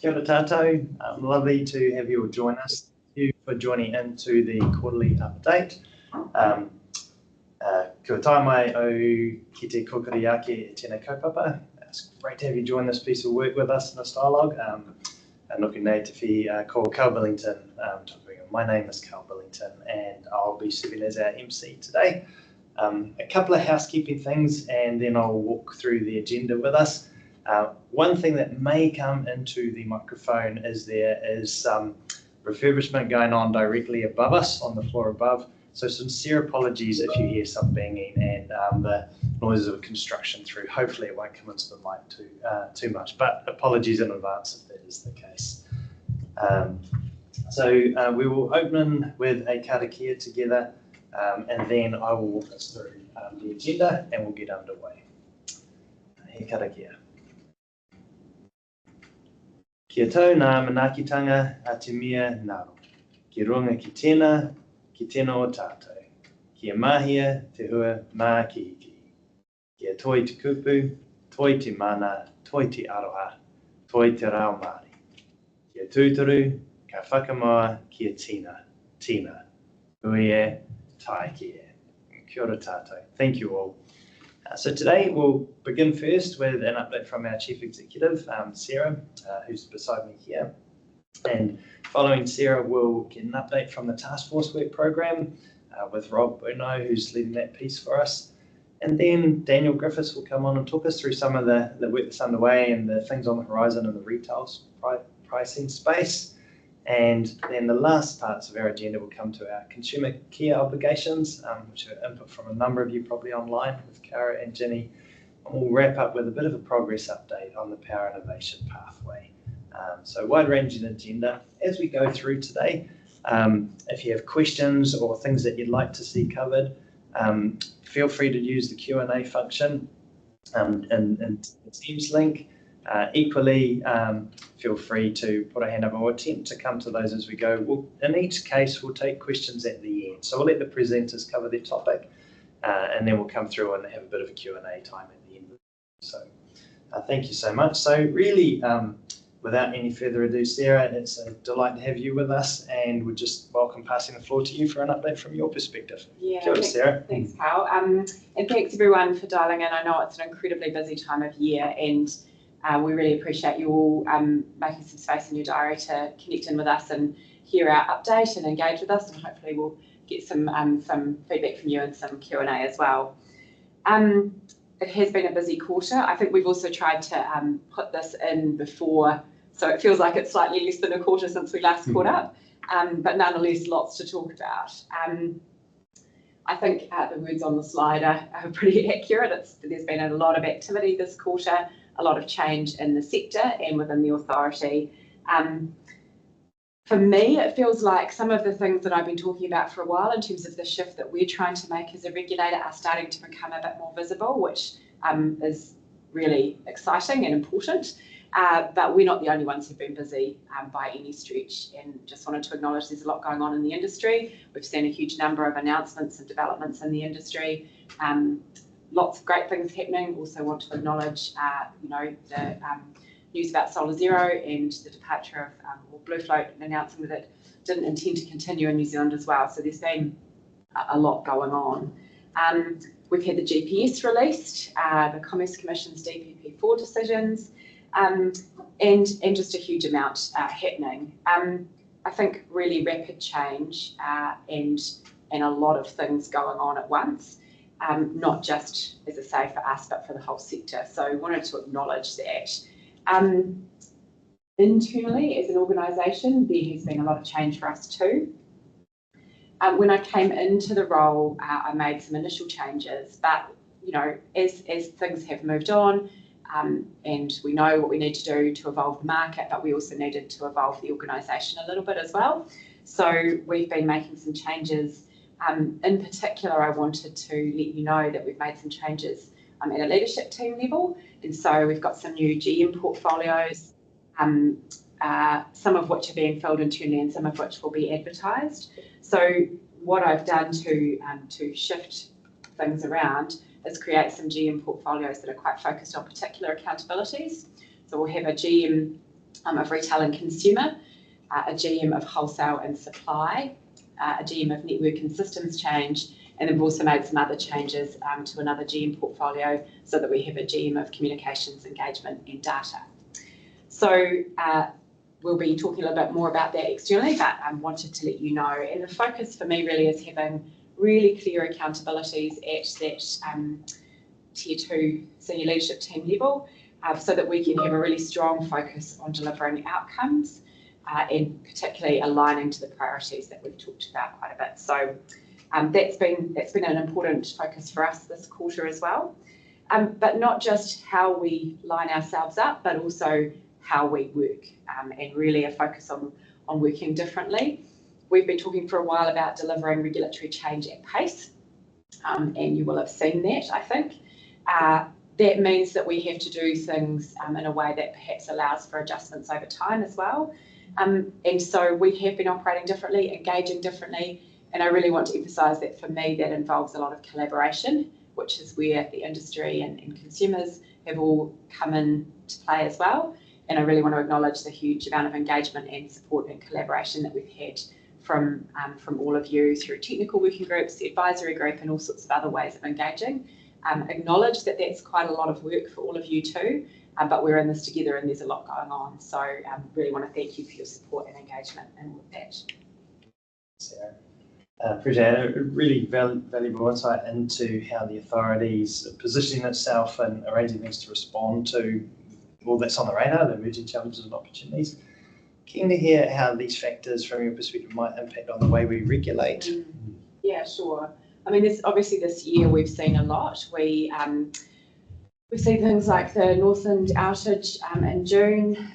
Kia ora tātou. Lovely to have you all join us. Thank you for joining into the quarterly update. Kia tae mai o ki te kokoriake e tēnei kaupapa. It's great to have you join this piece of work with us in this dialogue. Noku nei te whi ko Carl Billington. My name is Carl Billington and I'll be serving as our MC today. A couple of housekeeping things and then I'll walk through the agenda with us. One thing that may come into the microphone is there is some refurbishment going on directly above us on the floor above. So sincere apologies if you hear some banging and the noises of construction through. Hopefully it won't come into the mic too much, but apologies in advance if that is the case. So we will open with a karakia together and then I will walk us through the agenda and we'll get underway. He karakia. Kia tau ngā manaakitanga a te mea ngaro. Ki runga ki tēnā o tātou. Kia mahia te hua mā ki hiki. Kia toi te kupu, toi te mana, toi te aroha, toi te rao Māori. Kia tūturu, ka whakamoa kia tina. Hui e, tai ki e. Kia ora tātou. Thank you all. So today we'll begin first with an update from our Chief Executive, Sarah, who's beside me here. And following Sarah, we'll get an update from the Task Force Work Program with Rob Bruno, who's leading that piece for us. And then Daniel Griffiths will come on and talk us through some of the work that's underway and the things on the horizon in the retail pricing space. And then the last parts of our agenda will come to our consumer care obligations, which are input from a number of you probably online with Cara and Ginny. And we'll wrap up with a bit of a progress update on the Power Innovation Pathway. So wide-ranging agenda. As we go through today, if you have questions or things that you'd like to see covered, feel free to use the Q&A function and the Teams link. Equally, feel free to put a hand up or attempt to come to those as we go. In each case, we'll take questions at the end. So we'll let the presenters cover their topic and then we'll come through and have a bit of a Q&A time at the end. So thank you so much. So really, without any further ado, Sarah, it's a delight to have you with us and we're just welcome passing the floor to you for an update from your perspective. Yeah, Kia ora, Sarah. Thanks, Carl. And thanks everyone for dialing in. I know it's an incredibly busy time of year and we really appreciate you all making some space in your diary to connect in with us and hear our update and engage with us, and hopefully we'll get some feedback from you and some Q&A as well. It has been a busy quarter. I think we've also tried to put this in before, so it feels like it's slightly less than a quarter since we last caught up, but nonetheless lots to talk about. I think the words on the slide are pretty accurate. There's been a lot of activity this quarter, a lot of change in the sector and within the authority. For me, it feels like some of the things that I've been talking about for a while in terms of the shift that we're trying to make as a regulator are starting to become a bit more visible, which is really exciting and important. But we're not the only ones who've been busy by any stretch, and just wanted to acknowledge there's a lot going on in the industry. We've seen a huge number of announcements and developments in the industry. Lots of great things happening. Also want to acknowledge, the news about Solar Zero and the departure of Blue Float announcing that it didn't intend to continue in New Zealand as well. So there's been a lot going on. We've had the GPS released, the Commerce Commission's DPP4 decisions, and just a huge amount happening. I think really rapid change and a lot of things going on at once. Not just, as I say, for us, but for the whole sector. So I wanted to acknowledge that. Internally, as an organisation, there has been a lot of change for us too. When I came into the role, I made some initial changes, but as things have moved on, and we know what we need to do to evolve the market, but we also needed to evolve the organisation a little bit as well. So we've been making some changes. In particular, I wanted to let you know that we've made some changes at a leadership team level, and so we've got some new GM portfolios, some of which are being filled internally and some of which will be advertised. So what I've done to shift things around is create some GM portfolios that are quite focused on particular accountabilities. So we'll have a GM of retail and consumer, a GM of wholesale and supply, a GM of network and systems change, and then we've also made some other changes to another GM portfolio so that we have a GM of communications, engagement and data. So we'll be talking a little bit more about that externally, but I wanted to let you know. And the focus for me really is having really clear accountabilities at that Tier 2 senior leadership team level so that we can have a really strong focus on delivering outcomes and particularly aligning to the priorities that we've talked about quite a bit. So that's been an important focus for us this quarter as well. But not just how we line ourselves up, but also how we work and really a focus on working differently. We've been talking for a while about delivering regulatory change at pace, and you will have seen that, I think. That means that we have to do things in a way that perhaps allows for adjustments over time as well. And so we have been operating differently, engaging differently, and I really want to emphasise that for me that involves a lot of collaboration, which is where the industry and consumers have all come in to play as well. And I really want to acknowledge the huge amount of engagement and support and collaboration that we've had from all of you through technical working groups, the advisory group, and all sorts of other ways of engaging. Acknowledge that that's quite a lot of work for all of you too, but we're in this together and there's a lot going on. So really want to thank you for your support and engagement and all of that. Sarah. Appreciate it. A really valuable insight into how the authorities are positioning itself and arranging things to respond to all that's on the radar, the emerging challenges and opportunities. Keen to hear how these factors, from your perspective, might impact on the way we regulate. Yeah, sure. I mean, obviously this year we've seen a lot. We've seen things like the Northland outage in June.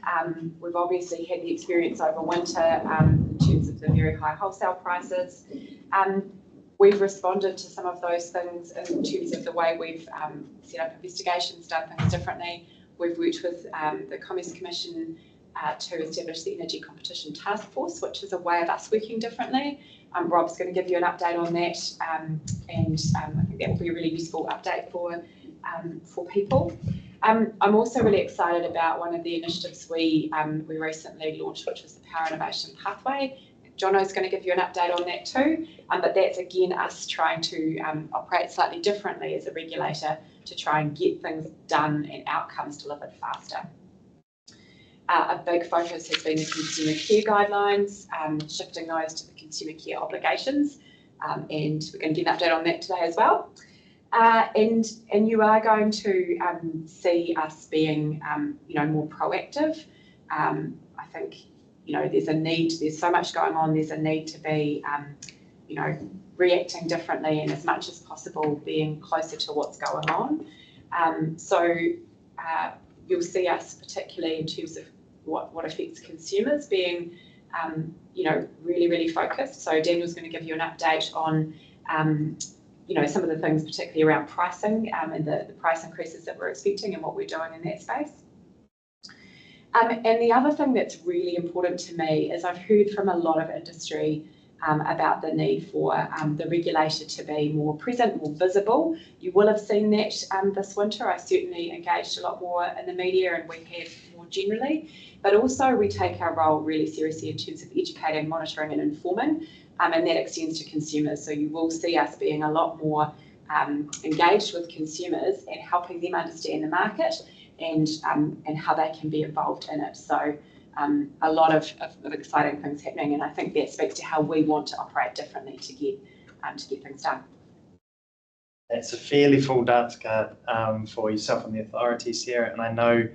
We've obviously had the experience over winter in terms of the very high wholesale prices. We've responded to some of those things in terms of the way we've set up investigations, done things differently. We've worked with the Commerce Commission to establish the Energy Competition Task Force, which is a way of us working differently. Rob's going to give you an update on that, and I think that will be a really useful update for people. I'm also really excited about one of the initiatives we recently launched, which was the Power Innovation Pathway. Jono's going to give you an update on that too, but that's again us trying to operate slightly differently as a regulator to try and get things done and outcomes delivered faster. A big focus has been the consumer care guidelines, shifting those to the consumer care obligations, and we're going to get an update on that today as well. And you are going to see us being, more proactive. I think, there's so much going on. There's a need to be, reacting differently and as much as possible being closer to what's going on. So you'll see us particularly in terms of what affects consumers being, really, really focused. So Daniel's going to give you an update on, some of the things particularly around pricing and the price increases that we're expecting and what we're doing in that space. And the other thing that's really important to me is I've heard from a lot of industry about the need for the regulator to be more present, more visible. You will have seen that this winter. I certainly engaged a lot more in the media and we have more generally, but also we take our role really seriously in terms of educating, monitoring and informing, and that extends to consumers. So you will see us being a lot more engaged with consumers and helping them understand the market and how they can be involved in it. So a lot of exciting things happening, and I think that speaks to how we want to operate differently to get things done. That's a fairly full dance card for yourself and the authorities here, and I know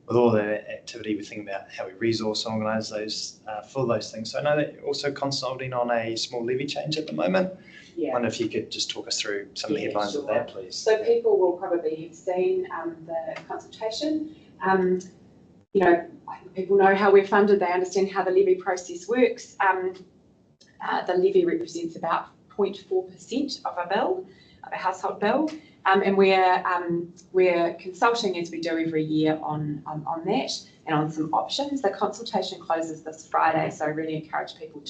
with all the activity we think about how we resource and organise those for those things. So I know that you're also consulting on a small levy change at the moment. I wonder if you could just talk us through some of the headlines of that, please. So people will probably have seen the consultation. People know how we're funded, they understand how the levy process works. The levy represents about 0.4% of a household bill, and we're consulting as we do every year on that and on some options. The consultation closes this Friday, so I really encourage people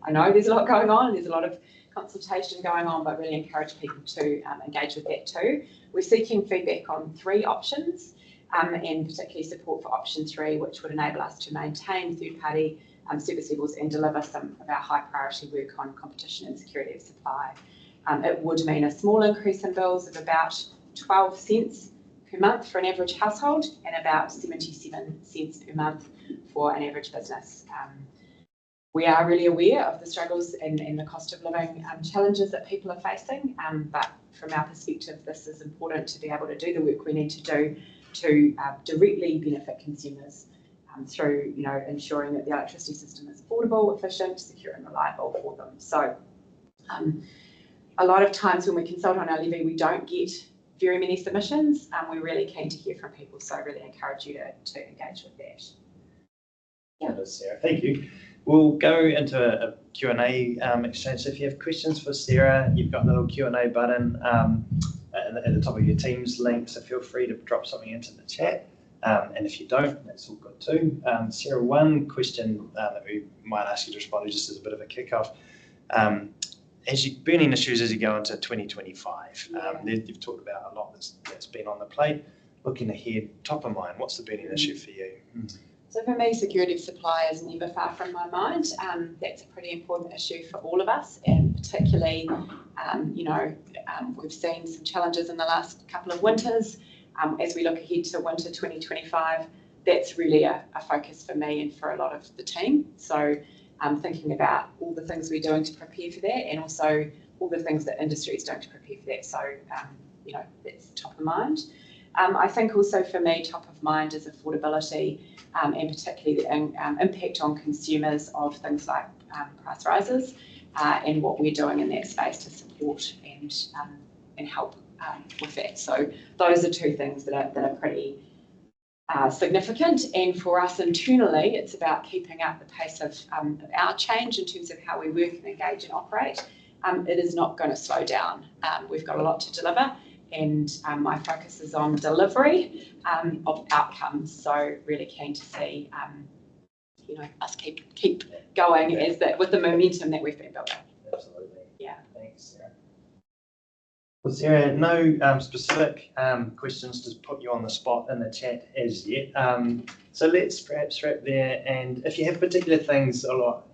I know there's a lot going on, there's a lot of consultation going on, but really encourage people to engage with that too. We're seeking feedback on 3 options. and particularly support for option 3, which would enable us to maintain third-party service levels and deliver some of our high priority work on competition and security of supply. It would mean a small increase in bills of about 12 cents per month for an average household and about 77 cents per month for an average business. We are really aware of the struggles and the cost of living challenges that people are facing, but from our perspective, this is important to be able to do the work we need to do to directly benefit consumers through, ensuring that the electricity system is affordable, efficient, secure, and reliable for them. So, a lot of times when we consult on our levy, we don't get very many submissions. We're really keen to hear from people, so I really encourage you to engage with that. Yeah, Sarah, thank you. We'll go into a Q&A exchange. So if you have questions for Sarah, you've got a little Q&A button at the top of your Teams link, so feel free to drop something into the chat. And if you don't, that's all good too. Sarah, one question that we might ask you to respond to just as a bit of a kickoff. Burning issues as you go into 2025, you've talked about a lot that's been on the plate. Looking ahead, top of mind, what's the burning issue for you? So for me, security of supply is never far from my mind. That's a pretty important issue for all of us, and particularly, we've seen some challenges in the last couple of winters. As we look ahead to winter 2025, that's really a focus for me and for a lot of the team. So thinking about all the things we're doing to prepare for that, and also all the things that industry is doing to prepare for that. So, that's top of mind. I think also for me, top of mind is affordability, and particularly the impact on consumers of things like price rises, and what we're doing in that space to support and help with that. So those are two things that are pretty significant. And for us internally, it's about keeping up the pace of our change in terms of how we work and engage and operate. It is not going to slow down. We've got a lot to deliver, and my focus is on delivery of outcomes. So really keen to see us keep going with the momentum that we've been building. Absolutely. Yeah. Thanks, Sarah. Well, Sarah, no specific questions to put you on the spot in the chat as yet. So let's perhaps wrap there. And if you have particular things,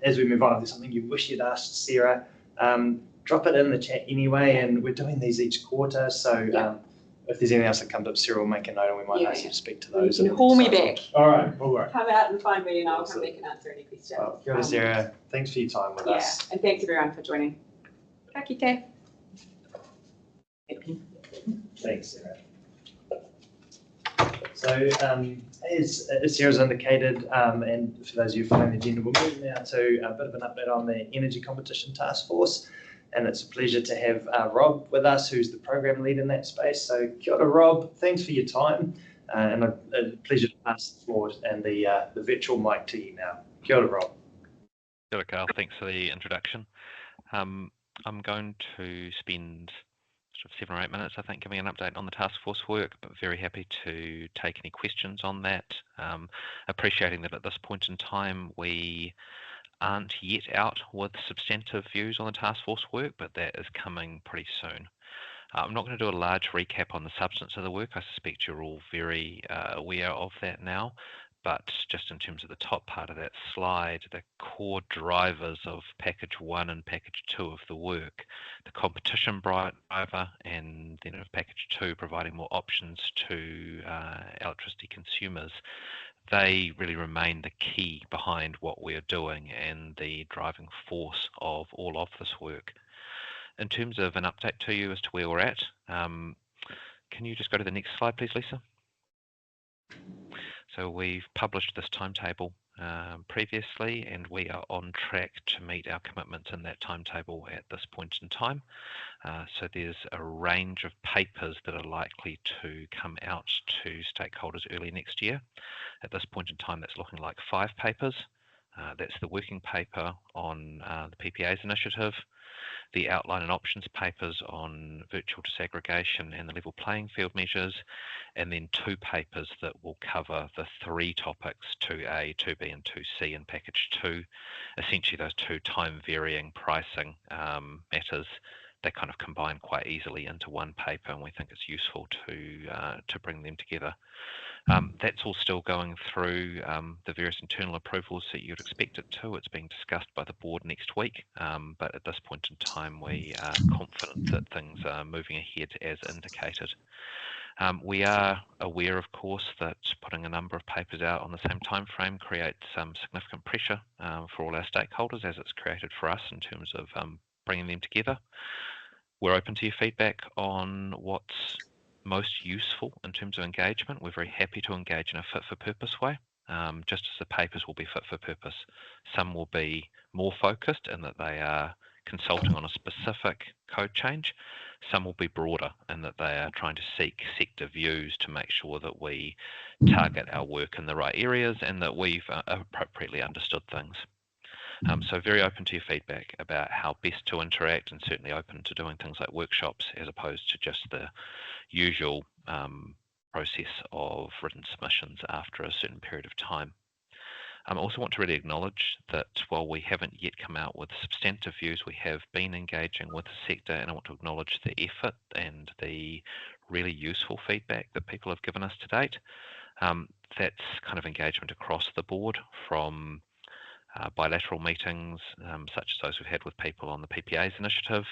as we move on, if there's something you wish you'd asked Sarah, drop it in the chat anyway. And we're doing these each quarter. So if there's anything else that comes up, Sarah will make a note and we might ask you to speak to those. You can haul me back. All right. All right. Come out and find me and I'll come back and answer any questions. Well, kia ora, Sarah. Thanks for your time with us. And thanks everyone for joining. Ka kite. Thanks, Sarah. So, as Sarah's indicated, and for those of you following the agenda, we'll move now to a bit of an update on the Energy Competition Task Force. And it's a pleasure to have Rob with us, who's the program lead in that space. So, kia ora, Rob. Thanks for your time. And a pleasure to pass the floor and the virtual mic to you now. Kia ora, Rob. Kia ora, Carl. Thanks for the introduction. I'm going to spend sort of 7 or 8 minutes, I think, giving an update on the task force work, but very happy to take any questions on that. Appreciating that at this point in time, we aren't yet out with substantive views on the task force work, but that is coming pretty soon. I'm not going to do a large recap on the substance of the work. I suspect you're all very aware of that now. But just in terms of the top part of that slide, the core drivers of package 1 and package 2 of the work, the competition driver, and then of package 2 providing more options to electricity consumers, they really remain the key behind what we're doing and the driving force of all of this work. In terms of an update to you as to where we're at, can you just go to the next slide, please, Lisa? So we've published this timetable previously, and we are on track to meet our commitments in that timetable at this point in time. So there's a range of papers that are likely to come out to stakeholders early next year. At this point in time, that's looking like 5 papers. That's the working paper on the PPAs initiative, the outline and options papers on virtual disaggregation and the level playing field measures, and then 2 papers that will cover the 3 topics, 2A, 2B, and 2C in package 2. Essentially, those 2 time-varying pricing matters, they kind of combine quite easily into one paper, and we think it's useful to bring them together. That's all still going through the various internal approvals that you'd expect it to. It's being discussed by the board next week, but at this point in time, we are confident that things are moving ahead as indicated. We are aware, of course, that putting a number of papers out on the same time frame creates some significant pressure for all our stakeholders, as it's created for us in terms of bringing them together. We're open to your feedback on what's most useful in terms of engagement. We're very happy to engage in a fit-for-purpose way, just as the papers will be fit for purpose. Some will be more focused in that they are consulting on a specific code change. Some will be broader in that they are trying to seek sector views to make sure that we target our work in the right areas and that we've appropriately understood things. So very open to your feedback about how best to interact, and certainly open to doing things like workshops as opposed to just the usual process of written submissions after a certain period of time. I also want to really acknowledge that while we haven't yet come out with substantive views, we have been engaging with the sector, and I want to acknowledge the effort and the really useful feedback that people have given us to date. That's kind of engagement across the board, from bilateral meetings, such as those we've had with people on the PPA's initiative,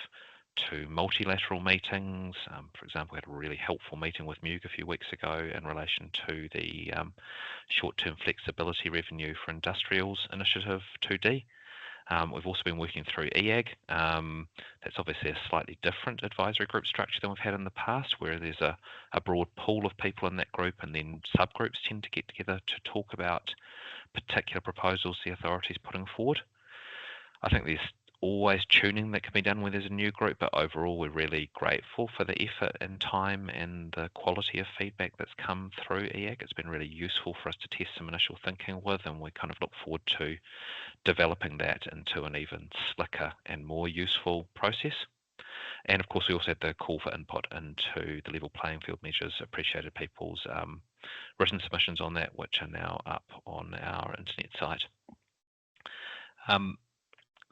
to multilateral meetings. For example, we had a really helpful meeting with MUG a few weeks ago in relation to the short-term flexibility revenue for industrials initiative 2D. We've also been working through EAG. That's obviously a slightly different advisory group structure than we've had in the past, where there's a broad pool of people in that group, and then subgroups tend to get together to talk about particular proposals the authority's putting forward. I think there's always tuning that can be done when there's a new group, but overall we're really grateful for the effort and time and the quality of feedback that's come through EAG. It's been really useful for us to test some initial thinking with, and we kind of look forward to developing that into an even slicker and more useful process. And of course, we also had the call for input into the level playing field measures. Appreciated people's written submissions on that, which are now up on our internet site.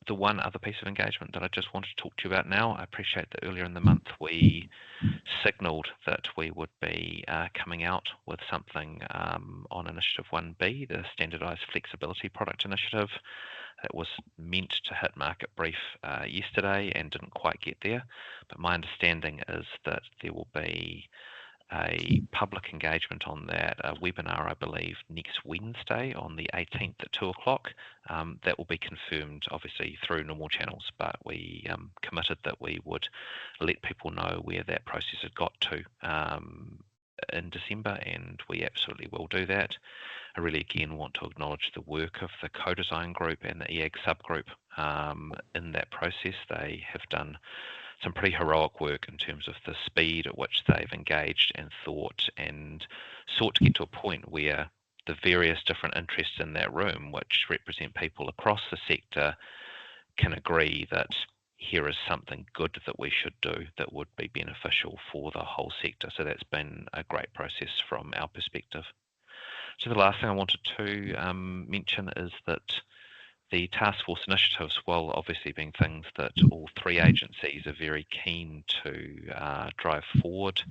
The one other piece of engagement that I just wanted to talk to you about now, I appreciate that earlier in the month we signalled that we would be coming out with something on Initiative 1B, the Standardised Flexibility Product Initiative. That was meant to hit market brief yesterday and didn't quite get there, but my understanding is that there will be a public engagement on that, a webinar, I believe, next Wednesday on the 18th at 2 o'clock. That will be confirmed, obviously, through normal channels, but we committed that we would let people know where that process had got to in December, and we absolutely will do that. I really, again, want to acknowledge the work of the co-design group and the EAG subgroup in that process. They have done some pretty heroic work in terms of the speed at which they've engaged and thought and sought to get to a point where the various different interests in that room, which represent people across the sector, can agree that here is something good that we should do that would be beneficial for the whole sector. So that's been a great process from our perspective. So the last thing I wanted to mention is that the task force initiatives, while obviously being things that all three agencies are very keen to drive forward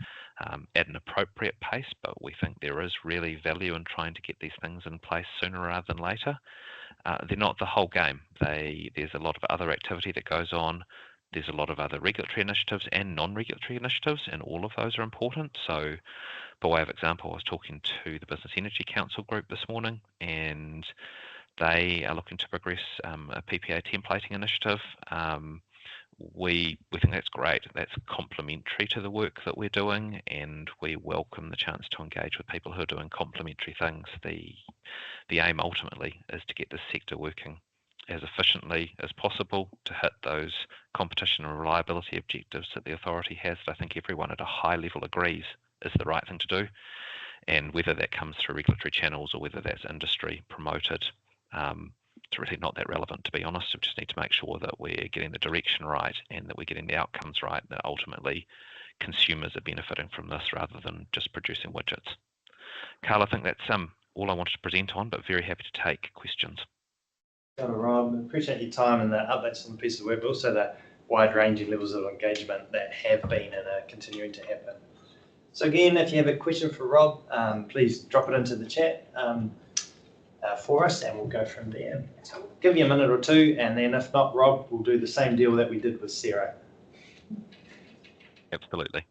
at an appropriate pace, but we think there is really value in trying to get these things in place sooner rather than later. They're not the whole game. There's a lot of other activity that goes on. There's a lot of other regulatory initiatives and non-regulatory initiatives, and all of those are important. So by way of example, I was talking to the Business Energy Council group this morning, and they are looking to progress a PPA templating initiative. We think that's great. That's complementary to the work that we're doing, and we welcome the chance to engage with people who are doing complementary things. The aim ultimately is to get the sector working as efficiently as possible to hit those competition and reliability objectives that the authority has, that I think everyone at a high level agrees is the right thing to do. And whether that comes through regulatory channels or whether that's industry promoted, it's really not that relevant, to be honest. We just need to make sure that we're getting the direction right and that we're getting the outcomes right, that ultimately consumers are benefiting from this rather than just producing widgets. Carl, I think that's all I wanted to present on, but very happy to take questions. Rob, appreciate your time and the updates on the piece of work, but also the wide-ranging levels of engagement that have been and are continuing to happen. So again, if you have a question for Rob, please drop it into the chat for us, and we'll go from there. So we'll give you a minute or two, and then if not, Rob, we'll do the same deal that we did with Sarah. Absolutely.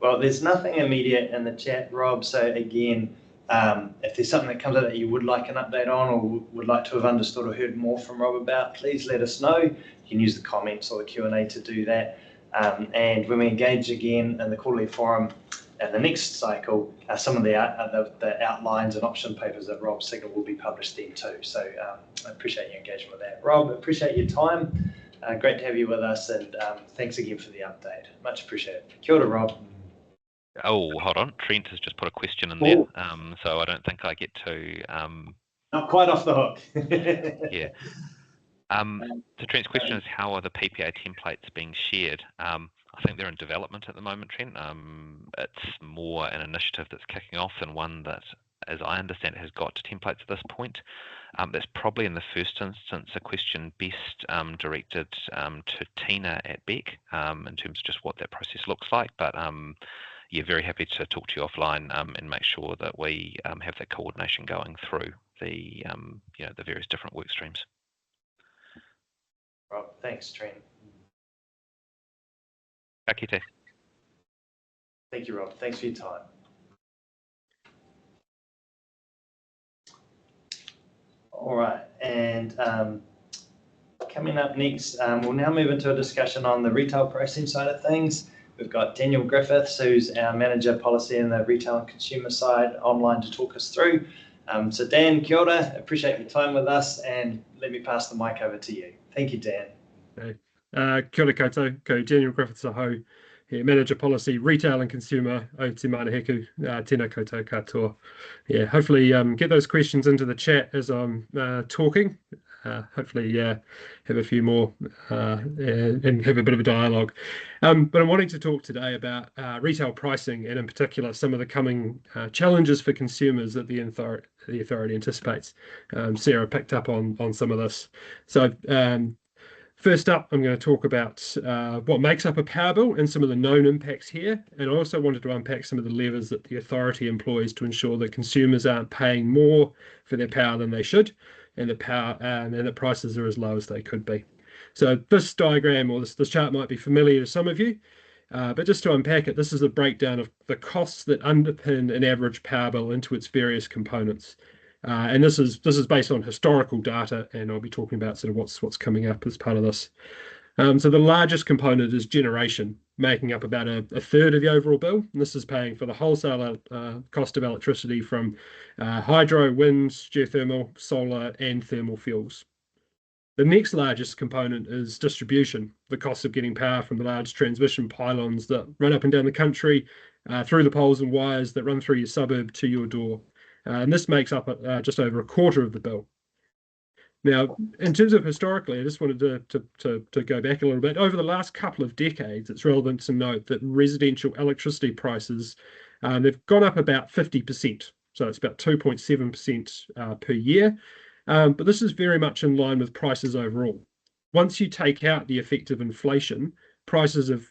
Well, there's nothing immediate in the chat, Rob. So again, if there's something that comes out that you would like an update on, or would like to have understood or heard more from Rob about, please let us know. You can use the comments or the Q&A to do that. And when we engage again in the quarterly forum and the next cycle, some of the outlines and option papers that Rob signaled will be published then too. So I appreciate your engagement with that. Rob, appreciate your time. Great to have you with us, and thanks again for the update. Much appreciated. Kia ora, Rob. Oh, hold on. Trent has just put a question in there, so I don't think I get to... Not quite off the hook. Yeah. So Trent's question is, how are the PPA templates being shared? I think they're in development at the moment, Trent. It's more an initiative that's kicking off than one that, as I understand it, has got to templates at this point. That's probably in the first instance a question best directed to Tina at Beck in terms of just what that process looks like. But yeah, very happy to talk to you offline and make sure that we have that coordination going through the the various different work streams. Rob, thanks, Trent. Ka kite. Thank you, Rob. Thanks for your time. All right, and coming up next, we'll now move into a discussion on the retail pricing side of things. We've got Daniel Griffiths, who's our Manager Policy in the retail and consumer side, online to talk us through. So Dan, kia ora, appreciate your time with us, and let me pass the mic over to you. Thank you, Dan. Hey. Kia ora koutou, ko Daniel Griffiths aho, here, Manager Policy, Retail and Consumer, o te Manaheku, tēnā koutou katoa. Yeah, hopefully get those questions into the chat as I'm talking. Hopefully have a few more and have a bit of a dialogue. But I'm wanting to talk today about retail pricing, and in particular some of the coming challenges for consumers that the authority anticipates. Sarah picked up on some of this. So first up, I'm going to talk about what makes up a power bill and some of the known impacts here. And I also wanted to unpack some of the levers that the authority employs to ensure that consumers aren't paying more for their power than they should, and the prices are as low as they could be. So this diagram or this chart might be familiar to some of you, but just to unpack it, this is a breakdown of the costs that underpin an average power bill into its various components. And this is based on historical data, and I'll be talking about sort of what's coming up as part of this. So the largest component is generation, making up about a third of the overall bill. And this is paying for the wholesale cost of electricity from hydro, wind, geothermal, solar, and thermal fuels. The next largest component is distribution, the cost of getting power from the large transmission pylons that run up and down the country, through the poles and wires that run through your suburb to your door. And this makes up just over a quarter of the bill. Now, in terms of historically, I just wanted to go back a little bit. Over the last couple of decades, it's relevant to note that residential electricity prices, they've gone up about 50%. So it's about 2.7% per year. But this is very much in line with prices overall. Once you take out the effect of inflation, prices have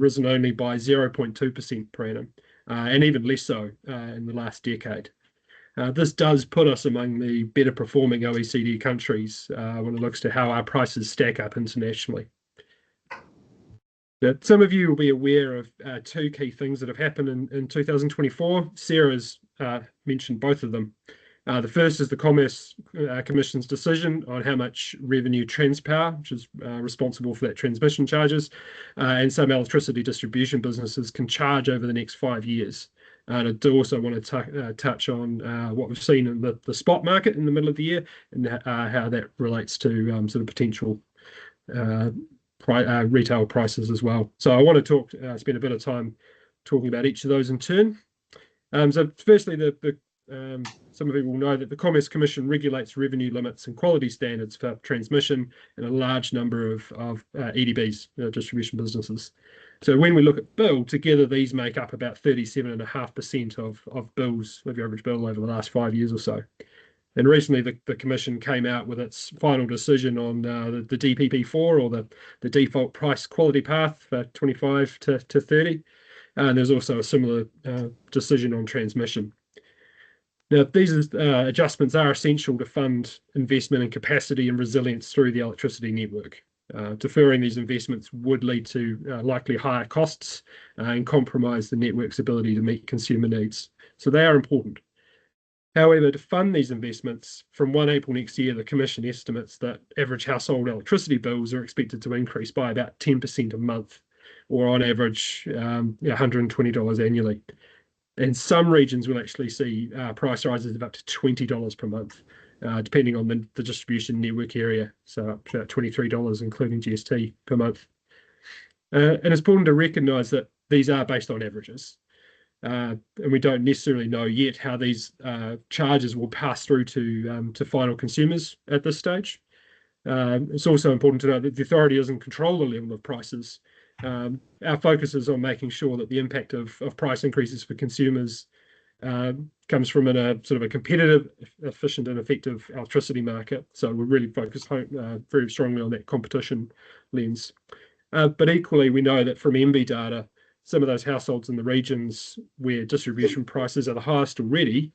risen only by 0.2% per annum, and even less so in the last decade. This does put us among the better performing OECD countries when it looks to how our prices stack up internationally. Now, some of you will be aware of two key things that have happened in 2024. Sarah's mentioned both of them. The first is the Commerce Commission's decision on how much revenue Transpower, which is responsible for that transmission charges, and some electricity distribution businesses can charge over the next 5 years. And I do also want to touch on what we've seen in the spot market in the middle of the year, and how that relates to sort of potential retail prices as well. So I want to spend a bit of time talking about each of those in turn. So firstly, some of you will know that the Commerce Commission regulates revenue limits and quality standards for transmission and a large number of EDBs, distribution businesses. So when we look at bill, together these make up about 37.5% of bills, of your average bill over the last 5 years or so. And recently, the Commission came out with its final decision on the DPP4, or the default price quality path for 25 to 30. And there's also a similar decision on transmission. Now, these adjustments are essential to fund investment in capacity and resilience through the electricity network. Deferring these investments would lead to likely higher costs and compromise the network's ability to meet consumer needs. So they are important. However, to fund these investments, from 1 April next year, the Commission estimates that average household electricity bills are expected to increase by about 10% a month, or on average $120 annually. And some regions will actually see price rises of up to $20 per month, depending on the distribution network area, so up to $23, including GST, per month. And it's important to recognise that these are based on averages. And we don't necessarily know yet how these charges will pass through to final consumers at this stage. It's also important to note that the authority doesn't control the level of prices. Our focus is on making sure that the impact of price increases for consumers comes from a sort of a competitive, efficient and effective electricity market. So we're really focused very strongly on that competition lens. But equally, we know that from MBIE data, some of those households in the regions where distribution prices are the highest already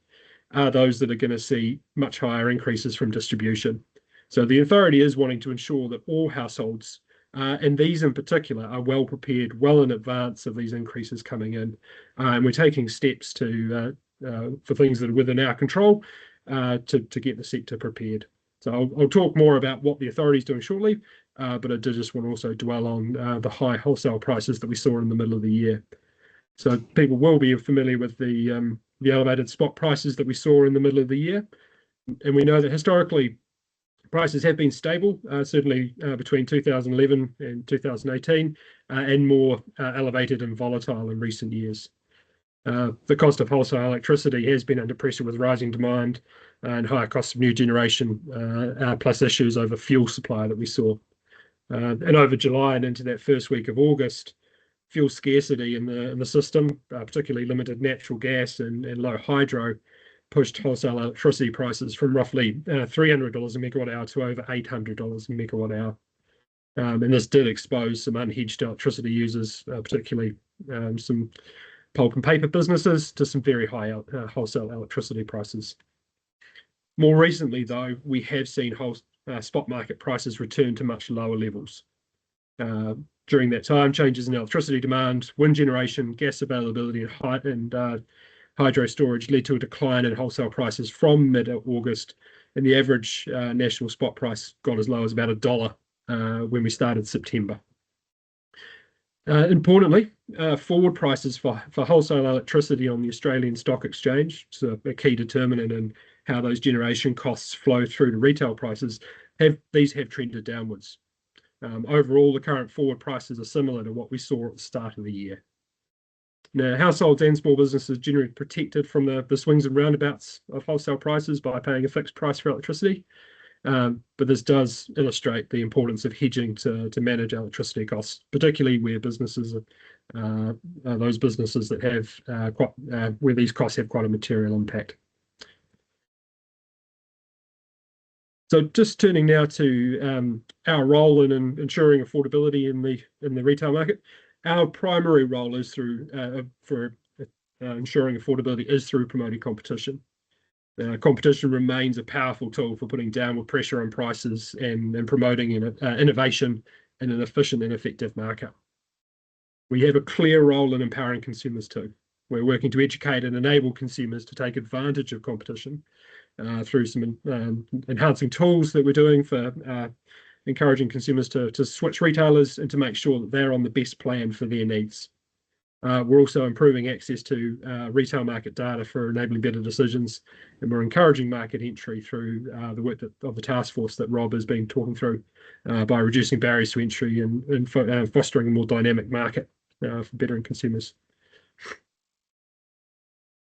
are those that are going to see much higher increases from distribution. So the authority is wanting to ensure that all households, and these in particular, are well prepared well in advance of these increases coming in. And we're taking steps for things that are within our control to get the sector prepared. So I'll talk more about what the authority is doing shortly, but I did just want to also dwell on the high wholesale prices that we saw in the middle of the year. So people will be familiar with the elevated spot prices that we saw in the middle of the year. And we know that historically, prices have been stable, certainly between 2011 and 2018, and more elevated and volatile in recent years. The cost of wholesale electricity has been under pressure with rising demand and higher costs of new generation, plus issues over fuel supply that we saw. And over July and into that first week of August, fuel scarcity in the system, particularly limited natural gas and low hydro, pushed wholesale electricity prices from roughly $300 a megawatt hour to over $800 a megawatt hour. And this did expose some unhedged electricity users, particularly some pulp and paper businesses, to some very high wholesale electricity prices. More recently, though, we have seen spot market prices return to much lower levels. During that time, changes in electricity demand, wind generation, gas availability, and hydro storage led to a decline in wholesale prices from mid-August, and the average national spot price got as low as about $1 when we started September. Importantly, forward prices for wholesale electricity on the Australian Stock Exchange, so a key determinant in how those generation costs flow through to retail prices, have trended downwards. Overall, the current forward prices are similar to what we saw at the start of the year. Now, households and small businesses generally protected from the swings and roundabouts of wholesale prices by paying a fixed price for electricity. But this does illustrate the importance of hedging to manage electricity costs, particularly where businesses those businesses that have where these costs have quite a material impact. So just turning now to our role in ensuring affordability in the retail market. Our primary role is through ensuring affordability is through promoting competition. Competition remains a powerful tool for putting downward pressure on prices and promoting innovation in an efficient and effective market. We have a clear role in empowering consumers too. We're working to educate and enable consumers to take advantage of competition through some enhancing tools that we're doing for encouraging consumers to switch retailers and to make sure that they're on the best plan for their needs. We're also improving access to retail market data for enabling better decisions, and we're encouraging market entry through the work of the task force that Rob has been talking through by reducing barriers to entry and fostering a more dynamic market for bettering consumers.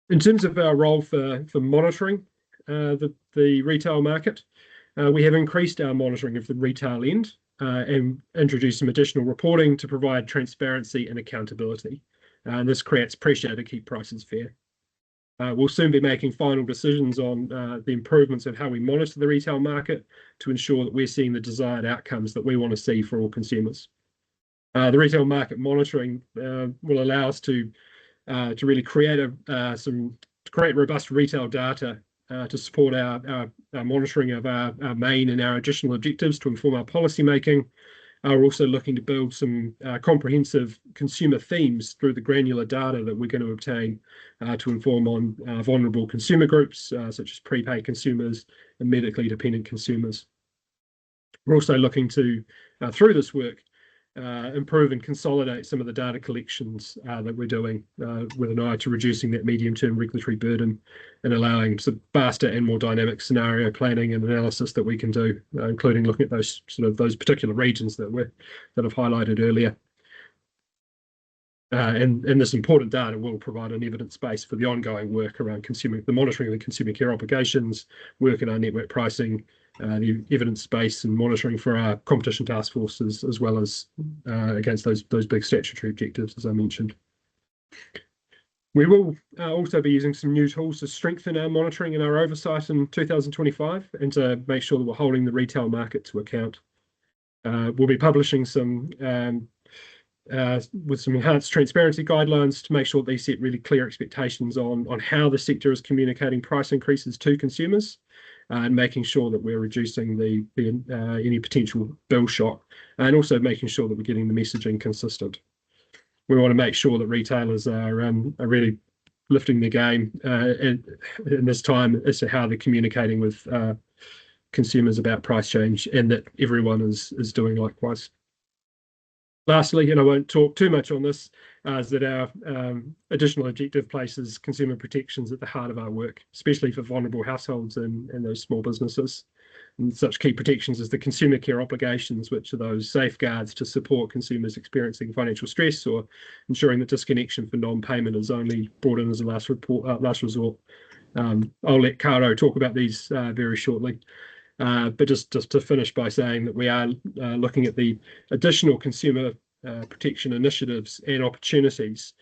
In terms of our role for monitoring the retail market, we have increased our monitoring of the retail end and introduced some additional reporting to provide transparency and accountability. And this creates pressure to keep prices fair. We'll soon be making final decisions on the improvements of how we monitor the retail market to ensure that we're seeing the desired outcomes that we want to see for all consumers. The retail market monitoring will allow us to really create robust retail data to support our monitoring of our main and our additional objectives to inform our policy making. We're also looking to build some comprehensive consumer themes through the granular data that we're going to obtain to inform on vulnerable consumer groups, such as prepaid consumers and medically dependent consumers. We're also looking to, through this work, improve and consolidate some of the data collections that we're doing with an eye to reducing that medium-term regulatory burden and allowing some faster and more dynamic scenario planning and analysis that we can do, including looking at those particular regions that I've highlighted earlier. And this important data will provide an evidence base for the ongoing work around the monitoring of the consumer care obligations, work in our network pricing, the evidence base and monitoring for our competition task forces, as well as against those big statutory objectives, as I mentioned. We will also be using some new tools to strengthen our monitoring and our oversight in 2025 and to make sure that we're holding the retail market to account. We'll be publishing some with some enhanced transparency guidelines to make sure they set really clear expectations on how the sector is communicating price increases to consumers and making sure that we're reducing any potential bill shock and also making sure that we're getting the messaging consistent. We want to make sure that retailers are really lifting the game in this time as to how they're communicating with consumers about price change and that everyone is doing likewise. Lastly, and I won't talk too much on this, is that our additional objective places consumer protections at the heart of our work, especially for vulnerable households and those small businesses. And such key protections as the consumer care obligations, which are those safeguards to support consumers experiencing financial stress or ensuring that disconnection for non-payment is only brought in as a last resort. I'll let Caro talk about these very shortly. But just to finish by saying that we are looking at the additional consumer protection initiatives and opportunities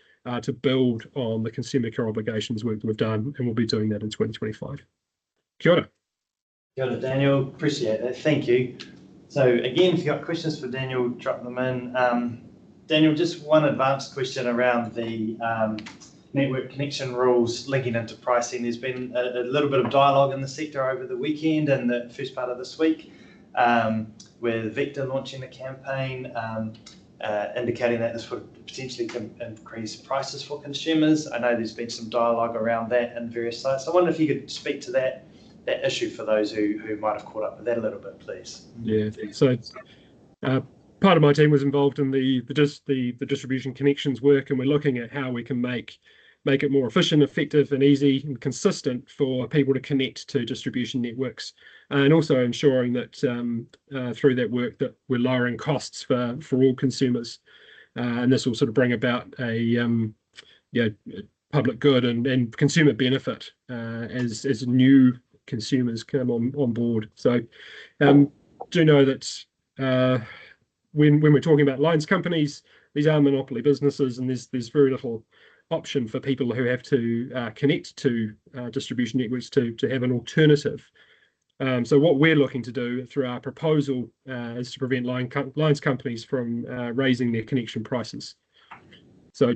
to build on the consumer care obligations work that we've done, and we'll be doing that in 2025. Kia ora. Kia ora, Daniel. Appreciate that. Thank you. So again, if you've got questions for Daniel, drop them in. Daniel, just one advanced question around the network connection rules linking into pricing. There's been a little bit of dialogue in the sector over the weekend and the first part of this week, with Vector launching a campaign indicating that this would potentially increase prices for consumers. I know there's been some dialogue around that in various sites. I wonder if you could speak to that issue for those who might have caught up with that a little bit, please. Yeah, so part of my team was involved in the distribution connections work, and we're looking at how we can make it more efficient, effective and easy and consistent for people to connect to distribution networks, and also ensuring that through that work that we're lowering costs for all consumers, and this will sort of bring about a public good and consumer benefit as new consumers come on board. So do know that when we're talking about lines companies, these are monopoly businesses, and there's very little option for people who have to connect to distribution networks to have an alternative. So what we're looking to do through our proposal is to prevent lines companies from raising their connection prices. So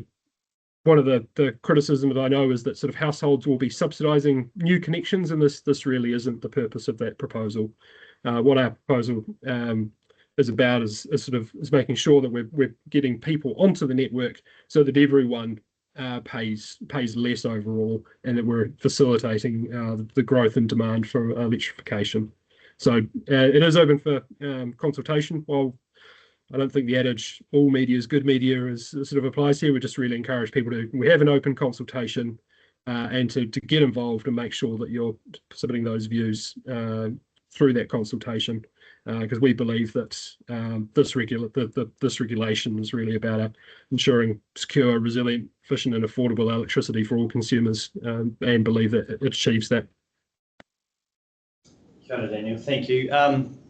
one of the criticism that I know is that sort of households will be subsidising new connections, and this really isn't the purpose of that proposal. What our proposal is about is making sure that we're getting people onto the network so that everyone pays less overall, and that we're facilitating the growth and demand for electrification. So it is open for consultation. While I don't think the adage all media is good media sort of applies here, we just really encourage people we have an open consultation and to get involved and make sure that you're submitting those views through that consultation, because we believe that this regulation is really about ensuring secure, resilient, efficient and affordable electricity for all consumers, and believe that it achieves that. Kia ora, Daniel. Thank you.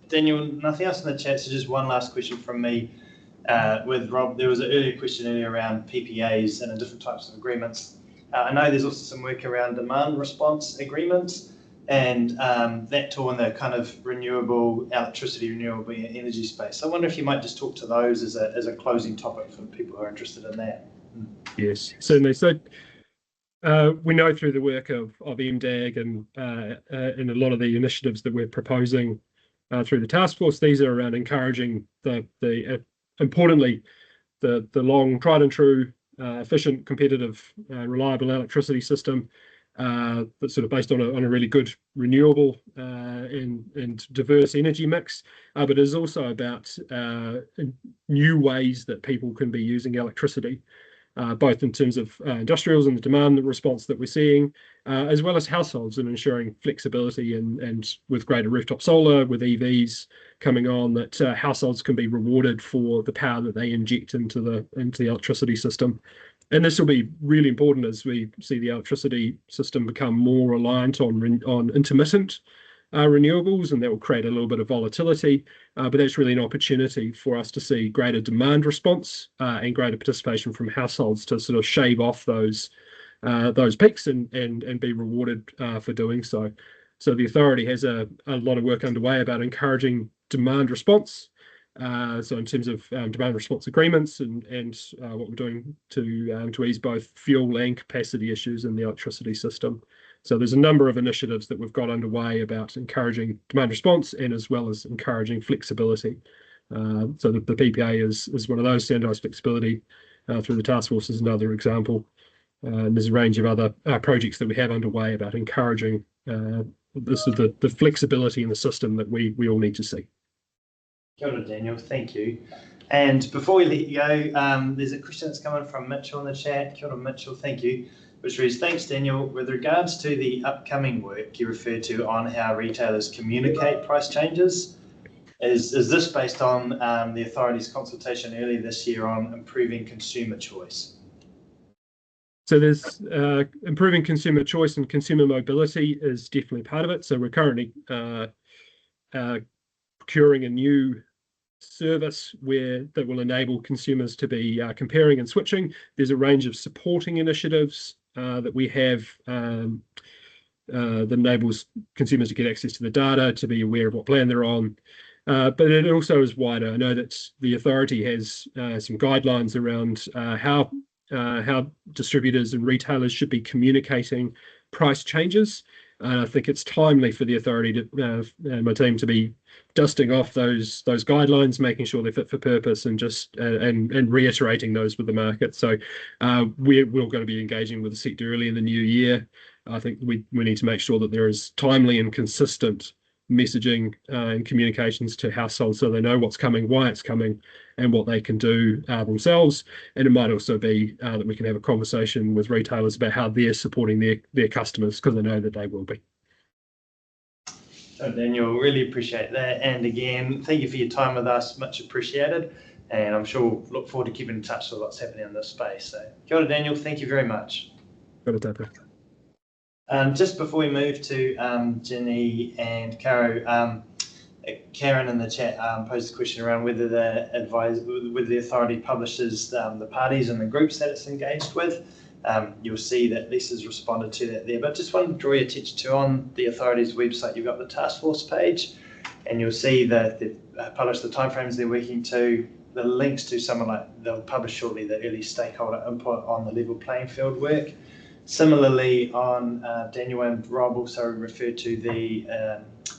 Daniel, nothing else in the chat, so just one last question from me. With Rob, there was an earlier question around PPAs and different types of agreements. I know there's also some work around demand response agreements, and that too in the kind of renewable energy space. I wonder if you might just talk to those as a closing topic for people who are interested in that. Yes, certainly. So we know through the work of MDAG and a lot of the initiatives that we're proposing through the task force, these are around encouraging importantly the long tried and true efficient, competitive, reliable electricity system that's sort of based on a really good renewable and diverse energy mix, but it is also about new ways that people can be using electricity, both in terms of industrials and the demand response that we're seeing, as well as households, and ensuring flexibility and with greater rooftop solar, with EVs coming on, that households can be rewarded for the power that they inject into the electricity system. And this will be really important as we see the electricity system become more reliant on intermittent renewables, and that will create a little bit of volatility, but that's really an opportunity for us to see greater demand response and greater participation from households to sort of shave off those peaks and be rewarded for doing so. So the authority has a lot of work underway about encouraging demand response. So in terms of demand response agreements and what we're doing to ease both fuel and capacity issues in the electricity system. So there's a number of initiatives that we've got underway about encouraging demand response and as well as encouraging flexibility. So the PPA is one of those. Standardised flexibility through the task force is another example. And there's a range of other projects that we have underway about encouraging the flexibility in the system that we all need to see. Kia ora, Daniel, thank you. And before we let you go, there's a question that's coming from Mitchell in the chat. Kia ora, Mitchell, thank you. Which reads, thanks, Daniel. With regards to the upcoming work you referred to on how retailers communicate price changes, is this based on the authority's consultation earlier this year on improving consumer choice? So there's improving consumer choice and consumer mobility is definitely part of it. So we're currently procuring a new service that will enable consumers to be comparing and switching. There's a range of supporting initiatives that we have that enables consumers to get access to the data, to be aware of what plan they're on. But it also is wider. I know that the authority has some guidelines around how distributors and retailers should be communicating price changes. I think it's timely for the authority and my team to be dusting off those guidelines, making sure they're fit for purpose, and just and reiterating those with the market. So we're going to be engaging with the sector early in the new year. I think we need to make sure that there is timely and consistent messaging and communications to households so they know what's coming, why it's coming, and what they can do themselves. And it might also be that we can have a conversation with retailers about how they're supporting their customers, because I know that they will be. So Daniel, really appreciate that. And again, thank you for your time with us, much appreciated. And I'm sure we'll look forward to keeping in touch with what's happening in this space. So kia ora, Daniel, thank you very much. Kia ora tātou. Just before we move to Ginny and Caro, Karen in the chat posed a question around whether the authority publishes the parties and the groups that it's engaged with. You'll see that Lisa's responded to that there, but just want to draw your attention to, on the authority's website, you've got the task force page, and you'll see that they've published the timeframes they're working to, the links to someone like, they'll publish shortly the early stakeholder input on the level playing field work. Similarly, on Daniel and Rob also referred to the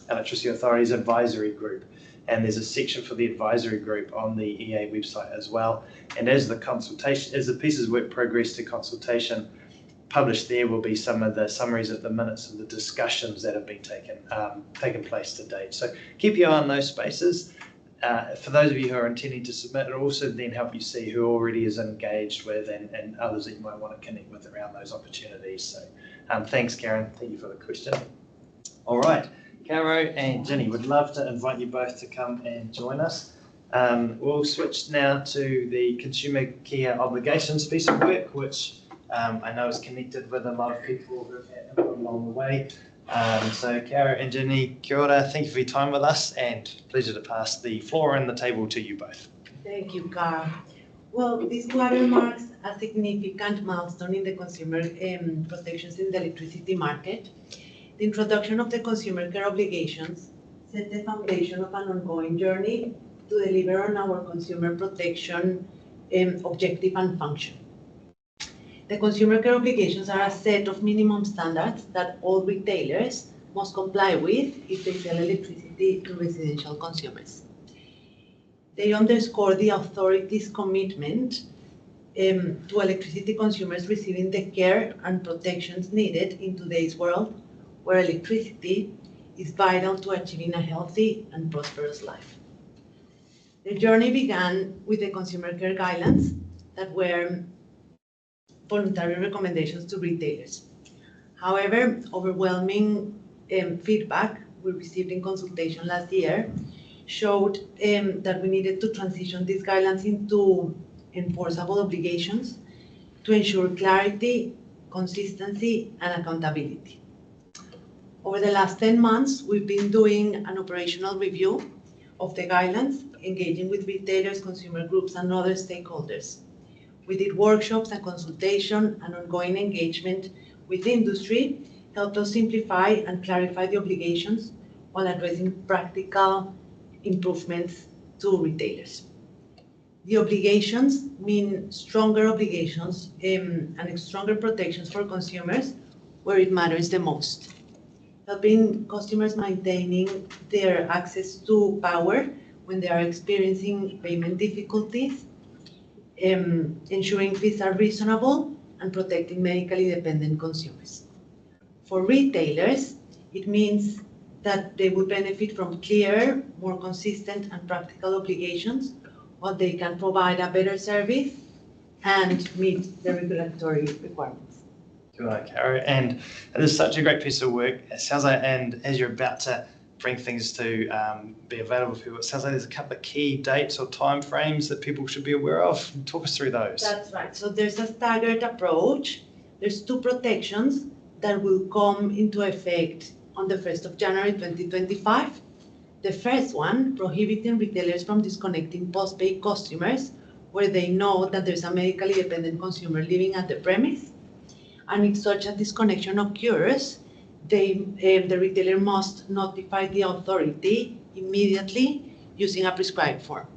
Electricity Authority's advisory group, and there's a section for the advisory group on the EA website as well. And as the pieces of work progress to consultation, published there will be some of the summaries of the minutes of the discussions that have been taken place to date. So keep your eye on those spaces. For those of you who are intending to submit, it'll also then help you see who already is engaged with and others that you might want to connect with around those opportunities. So thanks, Karen. Thank you for the question. All right, Caro and Ginny, would love to invite you both to come and join us. We'll switch now to the consumer care obligations piece of work, which I know is connected with a lot of people who have had input along the way. So Caro and Ginny, kia ora, thank you for your time with us, and pleasure to pass the floor and the table to you both. Thank you, Carl. Well, this quarter marks a significant milestone in the consumer protections in the electricity market. The introduction of the consumer care obligations set the foundation of an ongoing journey to deliver on our consumer protection objective and function. The consumer care obligations are a set of minimum standards that all retailers must comply with if they sell electricity to residential consumers. They underscore the authority's commitment to electricity consumers receiving the care and protections needed in today's world, where electricity is vital to achieving a healthy and prosperous life. The journey began with the consumer care guidelines that were voluntary recommendations to retailers. However, overwhelming feedback we received in consultation last year showed that we needed to transition these guidelines into enforceable obligations to ensure clarity, consistency, and accountability. Over the last 10 months, we've been doing an operational review of the guidelines, engaging with retailers, consumer groups, and other stakeholders. We did workshops and consultation, and ongoing engagement with industry helped us simplify and clarify the obligations while addressing practical improvements to retailers. The obligations mean stronger obligations and stronger protections for consumers where it matters the most, helping customers maintaining their access to power when they are experiencing payment difficulties, ensuring fees are reasonable, and protecting medically dependent consumers. For retailers, it means that they will benefit from clearer, more consistent, and practical obligations, while they can provide a better service and meet the regulatory requirements. Good night, Caro. And it is such a great piece of work. It sounds like, and as you're about to bring things to be available for people, it sounds like there's a couple of key dates or timeframes that people should be aware of. Talk us through those. That's right. So there's a staggered approach. There's two protections that will come into effect on the 1st of January 2025. The first one, prohibiting retailers from disconnecting postpaid customers where they know that there's a medically dependent consumer living at the premise. And if such a disconnection occurs, the retailer must notify the authority immediately using a prescribed form.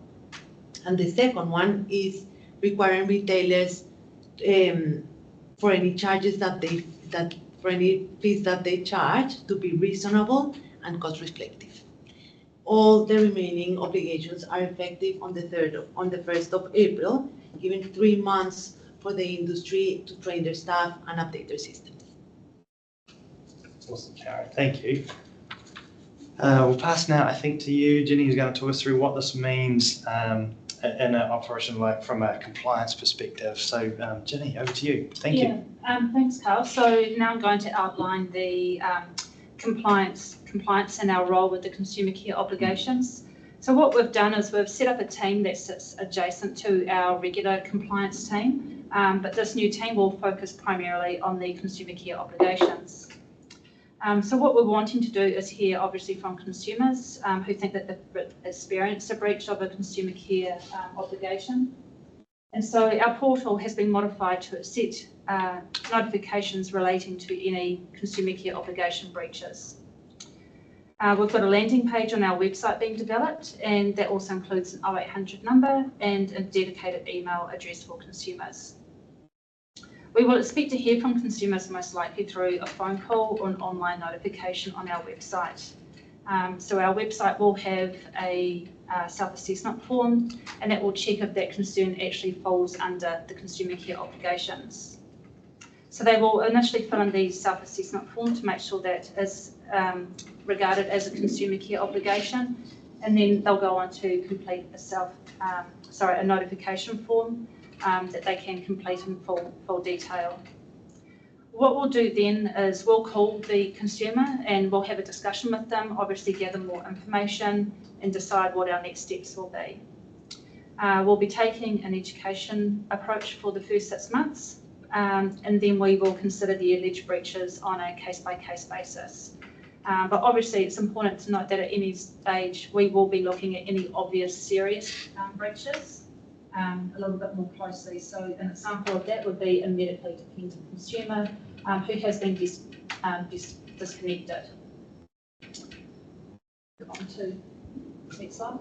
And the second one is requiring retailers for any charges for any fees that they charge to be reasonable and cost reflective. All the remaining obligations are effective on the 1st of April, giving 3 months for the industry to train their staff and update their systems. Awesome, Caro. Thank you. We'll pass now, I think, to you, Jenny, who's going to talk us through what this means in an operation like from a compliance perspective. So, Jenny, over to you. Thank you. Thanks, Carl. So now I'm going to outline the compliance and our role with the consumer care obligations. So what we've done is we've set up a team that sits adjacent to our regular compliance team, but this new team will focus primarily on the consumer care obligations. So what we're wanting to do is hear obviously from consumers who think that they've experienced a breach of a consumer care obligation. And so our portal has been modified to accept notifications relating to any consumer care obligation breaches. We've got a landing page on our website being developed, and that also includes an 0800 number and a dedicated email address for consumers. We will expect to hear from consumers most likely through a phone call or an online notification on our website. So our website will have a self-assessment form, and that will check if that concern actually falls under the consumer care obligations. So they will initially fill in the self-assessment form to make sure that is regarded as a consumer care obligation, and then they'll go on to complete a notification form that they can complete in full detail. What we'll do then is we'll call the consumer and we'll have a discussion with them, obviously gather more information and decide what our next steps will be. We'll be taking an education approach for the first 6 months, and then we will consider the alleged breaches on a case-by-case basis. But obviously it's important to note that at any stage we will be looking at any obvious serious breaches. a little bit more closely. So an example of that would be a medically dependent consumer who has been disconnected. Go on to the next slide.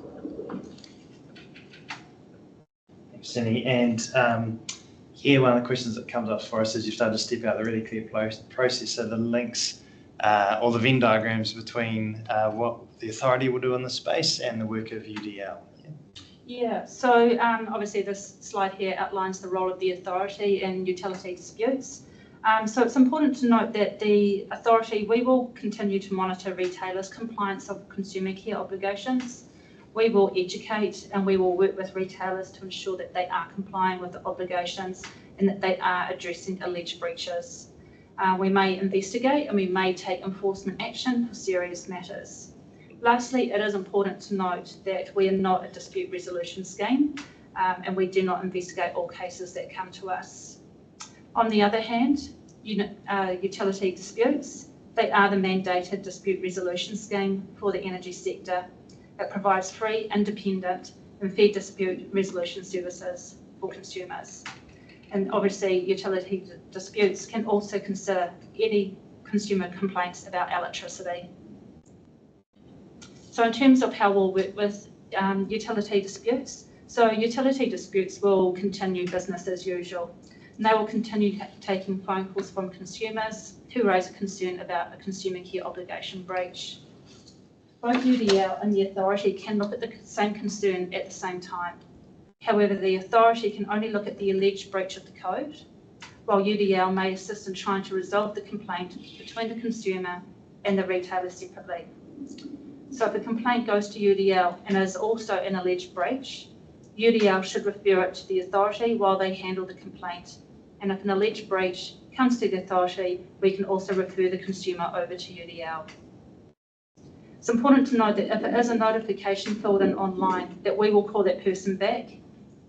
Thanks, Jenny. And here, one of the questions that comes up for us is you've started to step out the really clear process. So the links or the Venn diagrams between what the authority will do in the space and the work of UDL. Yeah, so obviously this slide here outlines the role of the authority in utility disputes. So it's important to note that the authority, we will continue to monitor retailers' compliance of consumer care obligations. We will educate and we will work with retailers to ensure that they are complying with the obligations and that they are addressing alleged breaches. We may investigate and we may take enforcement action for serious matters. Lastly, it is important to note that we are not a dispute resolution scheme and we do not investigate all cases that come to us. On the other hand, utility disputes, they are the mandated dispute resolution scheme for the energy sector. It provides free, independent and fair dispute resolution services for consumers. And obviously utility disputes can also consider any consumer complaints about electricity. So in terms of how we'll work with utility disputes, so utility disputes will continue business as usual. And they will continue taking phone calls from consumers who raise a concern about a consumer care obligation breach. Both UDL and the authority can look at the same concern at the same time. However, the authority can only look at the alleged breach of the code, while UDL may assist in trying to resolve the complaint between the consumer and the retailer separately. So if a complaint goes to UDL and is also an alleged breach, UDL should refer it to the authority while they handle the complaint. And if an alleged breach comes to the authority, we can also refer the consumer over to UDL. It's important to note that if it is a notification filled in online, that we will call that person back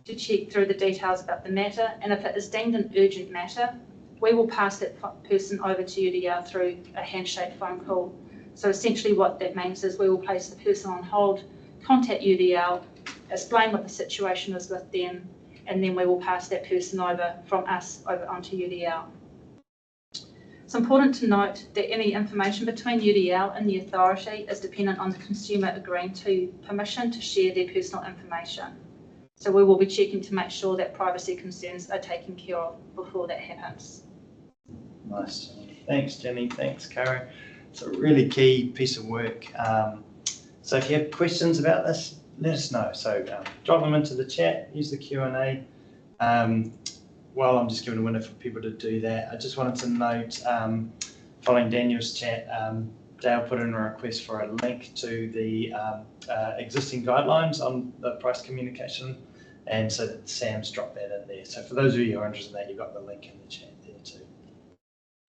to check through the details about the matter. And if it is deemed an urgent matter, we will pass that person over to UDL through a handshake phone call. So essentially what that means is we will place the person on hold, contact UDL, explain what the situation is with them, and then we will pass that person over from us over onto UDL. It's important to note that any information between UDL and the authority is dependent on the consumer agreeing to permission to share their personal information. So we will be checking to make sure that privacy concerns are taken care of before that happens. Nice. Thanks, Jenny. Thanks, Karen. It's a really key piece of work. So if you have questions about this, let us know. So drop them into the chat, use the Q&A. While I'm just giving a window for people to do that, I just wanted to note, following Daniel's chat, Dale put in a request for a link to the existing guidelines on the price communication, and so that Sam's dropped that in there. So for those of you who are interested in that, you've got the link in the chat there too.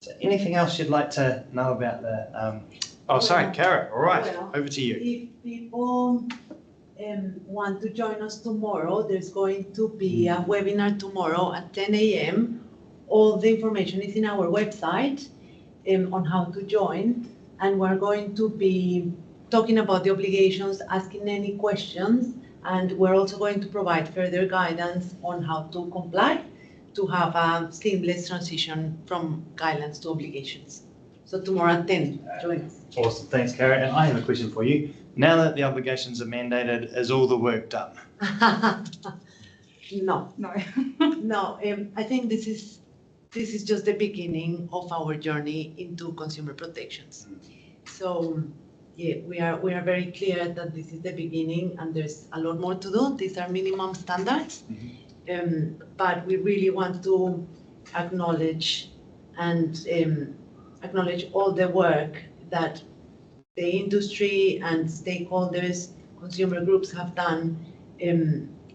So anything else you'd like to know about the... Oh, sorry, Kara. All right, over to you. If people want to join us tomorrow, there's going to be a webinar tomorrow at 10 a.m. All the information is in our website on how to join. And we're going to be talking about the obligations, asking any questions, and we're also going to provide further guidance on how to comply to have a seamless transition from guidelines to obligations. So tomorrow at 10, join us. Awesome, thanks, Kara. And I have a question for you. Now that the obligations are mandated, is all the work done? No, No. I think this is just the beginning of our journey into consumer protections. So yeah, we are very clear that this is the beginning and there's a lot more to do. These are minimum standards, but we really want to acknowledge and acknowledge all the work that the industry and stakeholders, consumer groups have done.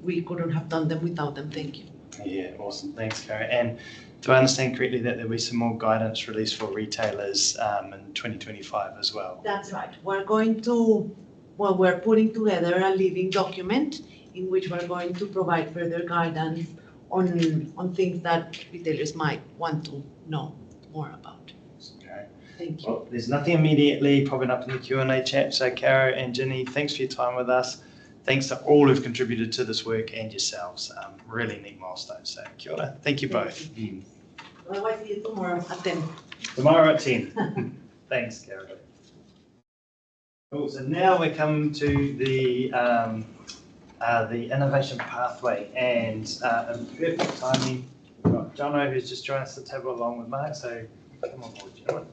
We couldn't have done them without them. Thank you. Yeah, awesome. Thanks, Kara. And do I understand correctly that there'll be some more guidance released for retailers in 2025 as well? That's right. We're putting together a living document in which we're going to provide further guidance on things that retailers might want to know more about. Okay. Thank you. Well, there's nothing immediately popping up in the Q&A chat. So Kara and Jenny, thanks for your time with us. thanks to all who've contributed to this work and yourselves. Really neat milestone. So kia ora. Thank you both. Otherwise, see you tomorrow at 10. Tomorrow at 10. Thanks, Karen. Cool. So now we come to the innovation pathway, and in perfect timing, we've got Jono who's just joined us to table along with Mark. So come on board, gentlemen.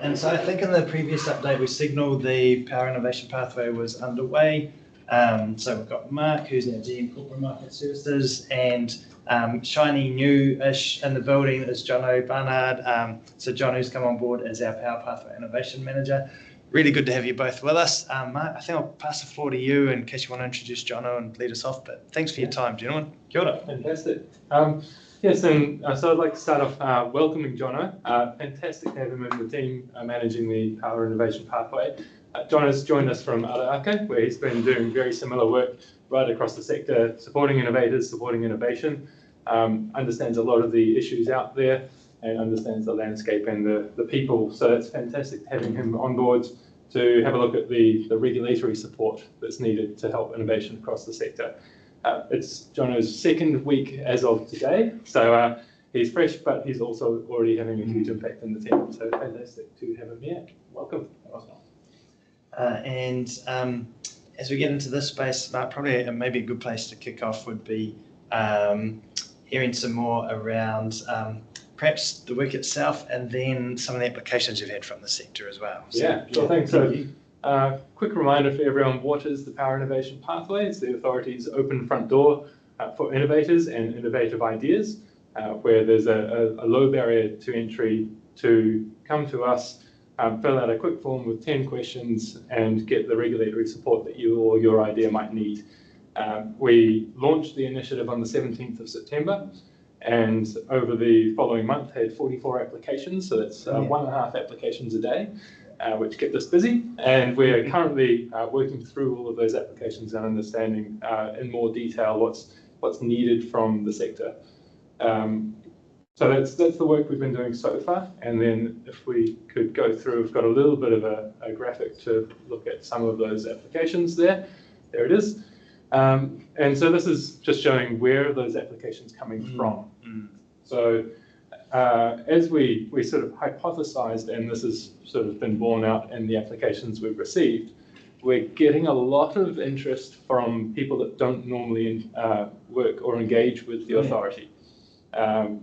And so I think in the previous update we signalled the Power Innovation Pathway was underway. So we've got Mark, who's our GM Corporate Market Services, and shiny new-ish in the building is Jono Barnard. So Jono's come on board as our Power Pathway Innovation Manager. Really good to have you both with us. Mark, I think I'll pass the floor to you in case you want to introduce Jono and lead us off, but thanks for your time, gentlemen. Kia ora. Fantastic. Yes, and so I'd like to start off welcoming Jono. Fantastic to have him in the team managing the Power Innovation Pathway. Jono's joined us from Araake, where he's been doing very similar work right across the sector, supporting innovators, supporting innovation, understands a lot of the issues out there and understands the landscape and the people. So it's fantastic having him on board to have a look at the regulatory support that's needed to help innovation across the sector. It's Jono's second week as of today, so he's fresh, but he's also already having a huge impact in the team. So fantastic to have him here. Welcome. As we get into this space, Mark, probably maybe a good place to kick off would be hearing some more around perhaps the work itself and then some of the applications you've had from the sector as well. So, yeah, sure thing. So quick reminder for everyone, what is the Power Innovation Pathway? It's the authority's open front door for innovators and innovative ideas, where there's a low barrier to entry to come to us, fill out a quick form with 10 questions and get the regulatory support that you or your idea might need. We launched the initiative on the 17th of September, and over the following month had 44 applications, so that's 1.5 applications a day, which kept us busy. And we're currently working through all of those applications and understanding in more detail what's needed from the sector. So that's the work we've been doing so far. And then if we could go through, we've got a little bit of a graphic to look at some of those applications there. There it is. And so this is just showing where are those applications coming from. So as we sort of hypothesized, and this has sort of been borne out in the applications we've received, we're getting a lot of interest from people that don't normally work or engage with the authority,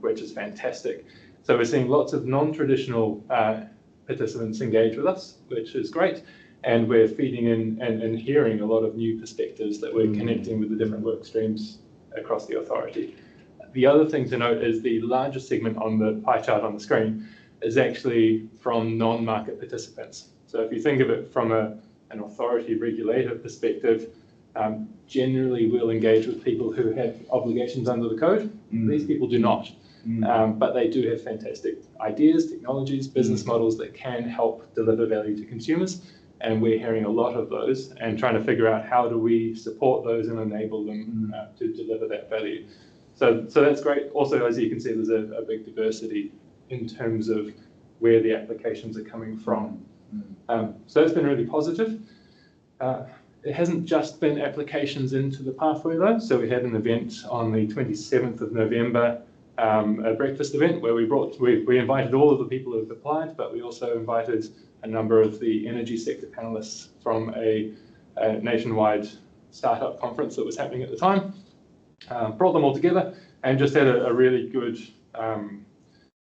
which is fantastic. So we're seeing lots of non-traditional participants engage with us, which is great. And we're feeding in and hearing a lot of new perspectives that we're connecting with the different work streams across the authority. The other thing to note is the largest segment on the pie chart on the screen is actually from non-market participants. So if you think of it from an authority regulator perspective, generally we'll engage with people who have obligations under the code. These people do not, but they do have fantastic ideas, technologies, business models that can help deliver value to consumers. And we're hearing a lot of those and trying to figure out how do we support those and enable them to deliver that value. So that's great. Also, as you can see, there's a big diversity in terms of where the applications are coming from. So that's been really positive. It hasn't just been applications into the pathway though. So we had an event on the 27th of November, a breakfast event where we invited all of the people who have applied, but we also invited a number of the energy sector panelists from a nationwide startup conference that was happening at the time. Brought them all together and just had a really good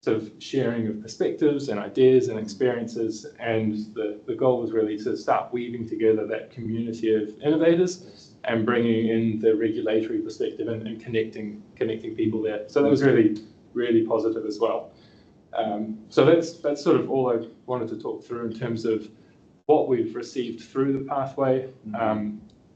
sort of sharing of perspectives and ideas and experiences. And the goal was really to start weaving together that community of innovators and bringing in the regulatory perspective and connecting people there. So that was really, really positive as well. So that's sort of all I wanted to talk through in terms of what we've received through the pathway,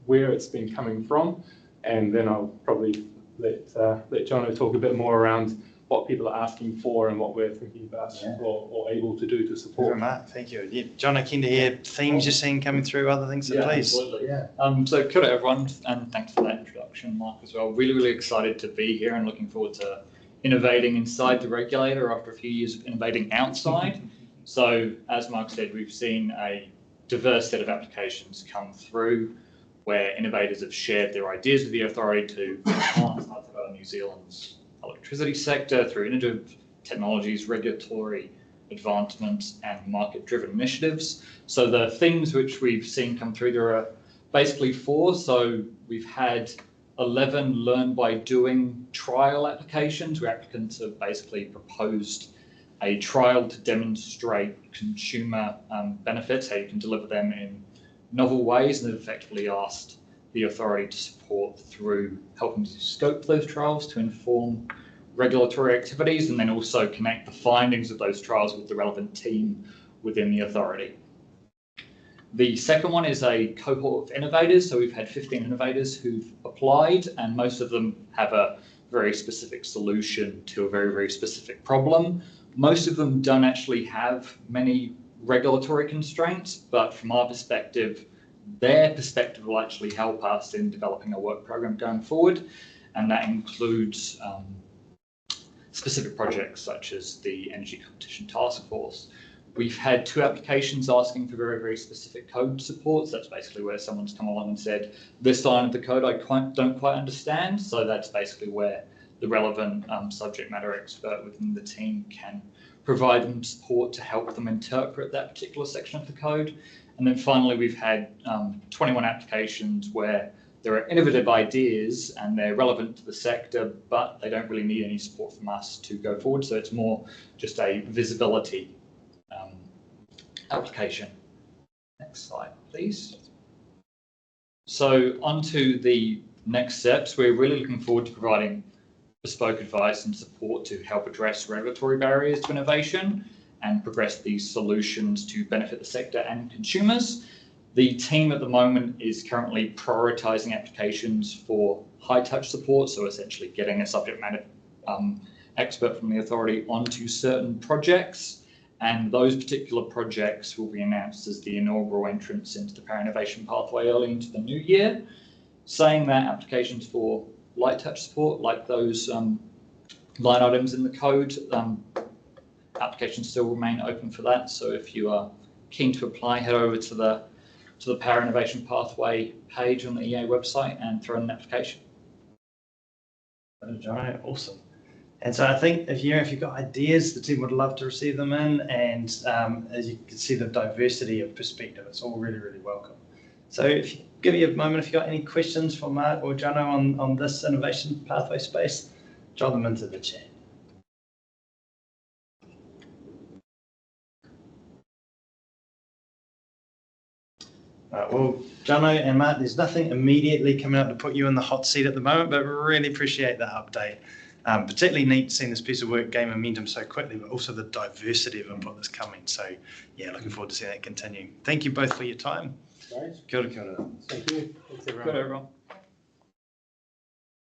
where it's been coming from, and then I'll probably let Jono talk a bit more around what people are asking for and what we're thinking about or able to do to support. Mark, thank you. Yeah, Jono, keen to hear themes you're seeing coming through, other things, so please. Absolutely. So kia ora everyone, and thanks for that introduction, Mark, as well. Really, really excited to be here and looking forward to innovating inside the regulator after a few years of innovating outside. So as Mark said, we've seen a diverse set of applications come through where innovators have shared their ideas with the authority to enhance Aotearoa New Zealand's electricity sector through innovative technologies, regulatory advancements and market-driven initiatives. So the things which we've seen come through, there are basically 4. So we've had 11 learn by doing trial applications where applicants have basically proposed a trial to demonstrate consumer benefits, how you can deliver them in novel ways, and have effectively asked the authority to support through helping to scope those trials to inform regulatory activities, and then also connect the findings of those trials with the relevant team within the authority. The second one is a cohort of innovators. So we've had 15 innovators who've applied, and most of them have a very specific solution to a very, very specific problem. Most of them don't actually have many regulatory constraints, but from our perspective, their perspective will actually help us in developing a work program going forward. And that includes specific projects such as the Energy Competition Task Force. We've had 2 applications asking for very, very specific code support. So that's basically where someone's come along and said, this line of the code I don't quite understand. So that's basically where the relevant subject matter expert within the team can provide them support to help them interpret that particular section of the code. And then finally, we've had 21 applications where there are innovative ideas and they're relevant to the sector, but they don't really need any support from us to go forward. So it's more just a visibility application. Next slide, please. So onto the next steps. We're really looking forward to providing bespoke advice and support to help address regulatory barriers to innovation and progress these solutions to benefit the sector and consumers. The team at the moment is currently prioritising applications for high-touch support, so essentially getting a subject matter expert from the authority onto certain projects. And those particular projects will be announced as the inaugural entrance into the Power Innovation Pathway early into the new year. Saying that, applications for light touch support, like those line items in the code, applications still remain open for that. So if you are keen to apply, head over to the Power Innovation Pathway page on the EA website and throw in an application. Jono, awesome. And so I think if you've got ideas, the team would love to receive them in. And as you can see, the diversity of perspective, it's all really, really welcome. So if you give me a moment, if you've got any questions for Mark or Jono on this innovation pathway space, drop them into the chat. Right, well, Jono and Mark, there's nothing immediately coming up to put you in the hot seat at the moment, but we really appreciate the update. Particularly neat seeing this piece of work gain momentum so quickly, but also the diversity of input that's coming. So yeah, looking forward to seeing that continue. Thank you both for your time. Right. Kia ora, kia ora. Thank you. Thanks, everyone. Good, everyone.